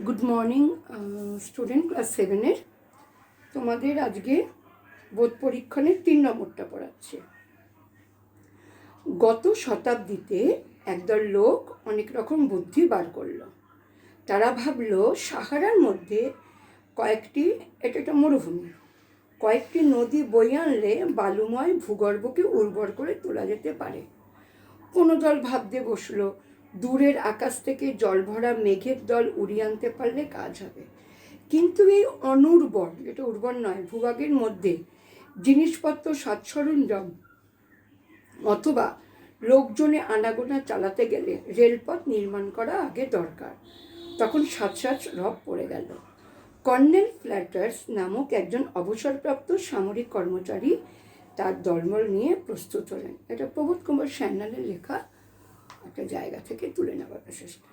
Good morning student class 7-এর। তোমাদের আজকে বোধ পরীক্ষণের 3 নম্বরটা পড়াচ্ছে। গত শতাব্দীতে একদল লোক অনেক রকম বুদ্ধি বার করলো। তারা ভাবলো সাহারার মধ্যে এটা মরুভূমি, কয়েকটি নদী বয়ে আনলে বালুময় ভূগর্ভকে উর্বর করে তোলা যেতে পারে। কোনো দল ভাবতে বসলো দূরের আকাশ থেকে জল ভরা মেঘের দল উড়িয়ে আনতে পারলে কাজ হবে। কিন্তু এই অনুর্বর, যেটা উর্বর নয়, ভূভাগের মধ্যে জিনিসপত্র সাজ সরঞ্জাম অথবা লোকজনে আনাগোনা চালাতে গেলে রেলপথ নির্মাণ করা আগে দরকার। তখন সাজ রব পড়ে গেল। কর্নেল ফ্ল্যাটার্স নামক একজন অবসরপ্রাপ্ত সামরিক কর্মচারী তার দলবল নিয়ে প্রস্তুত হলেন। এটা প্রবোধ কুমার সান্যালের লেখা একটা জায়গা থেকে তুলে নেওয়ার চেষ্টা।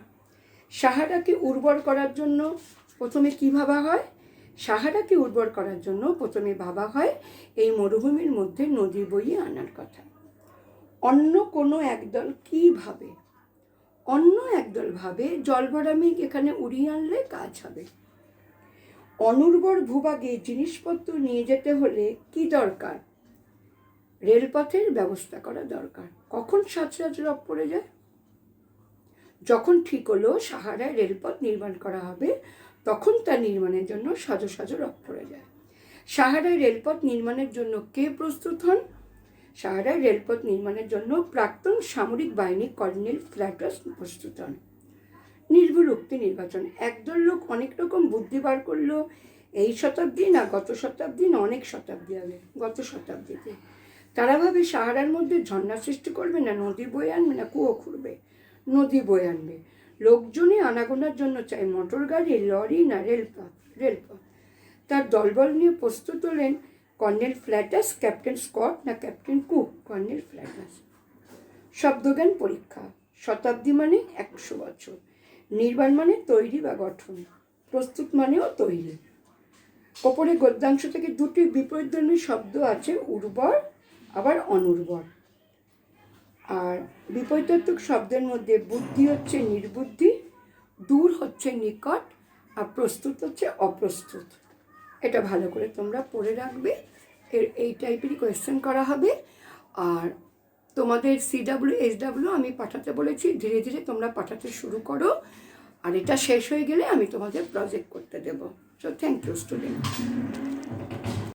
সাহারাকে উর্বর করার জন্য প্রথমে কি ভাবা হয়? সাহারাকে উর্বর করার জন্য প্রথমে ভাবা হয় এই মরুভূমির মধ্যে নদী বইয়ে আনার কথা। অন্য কোনো একদল কি ভাবে? অন্য একদল ভাবে জলভরা মেঘ এখানে উড়িয়ে আনলে কাজ হবে। অনুর্বর ভূভাগে জিনিসপত্র নিয়ে যেতে হলে কি দরকার? রেলপথের ব্যবস্থা করা দরকার। কখন সাজ রব পড়ে যায়? যখন ঠিক হলো সাহারায় রেলপথ নির্মাণ করা হবে, তখন তা নির্মাণের জন্য সাজ রব পড়ে যায়। সাহারায় রেলপথ নির্মাণের জন্য কে প্রস্তুত হন? সাহারায় রেলপথ নির্মাণের জন্য প্রাক্তন সামরিক বাহিনী কর্নেল ফ্ল্যাটার্স প্রস্তুত হন। নির্ভুল উক্তি নির্বাচন। একদল লোক অনেক রকম বুদ্ধি বার করলো। এই শতাব্দী না গত শতাব্দী না অনেক শতাব্দী আগে, গত শতাব্দীতে। তারা ভাবে সাহারার মধ্যে ঝর্ণা সৃষ্টি করবে, না নদী বয়ে আনবে, না কুয়ো খুঁড়বে। নদী বয়ে আনবে। লোকজনে আনাগোনার জন্য চাই মোটর গাড়ি, লরি, না রেলপথ। তার দলবল নিয়ে প্রস্তুত হলেন কর্নেল ফ্ল্যাটার্স, ক্যাপ্টেন স্কট না ক্যাপ্টেন কুক? কর্নেল ফ্ল্যাটার্স। শব্দজ্ঞান পরীক্ষা। শতাব্দী মানে 100 বছর। নির্মাণ মানে তৈরি বা গঠন। প্রস্তুত মানেও তৈরি। ওপরে গদ্যাংশ থেকে দুটি বিপরীতধর্মী শব্দ আছে, উর্বর আবার অনুর্বর। আর বিপরীতার্থক শব্দের মধ্যে বুদ্ধি হচ্ছে নির্বুদ্ধি, দূর হচ্ছে নিকট, আর প্রস্তুত হচ্ছে অপ্রস্তুত। এটা ভালো করে তোমরা পড়ে রাখবে। এই টাইপেরই কোয়েশ্চেন করা হবে। আর তোমাদের CW SW আমি পাঠাতে বলেছি, ধীরে ধীরে তোমরা পাঠাতে শুরু করো। আর এটা শেষ হয়ে গেলে আমি তোমাদের প্রজেক্ট করতে দেবো। So thank you student.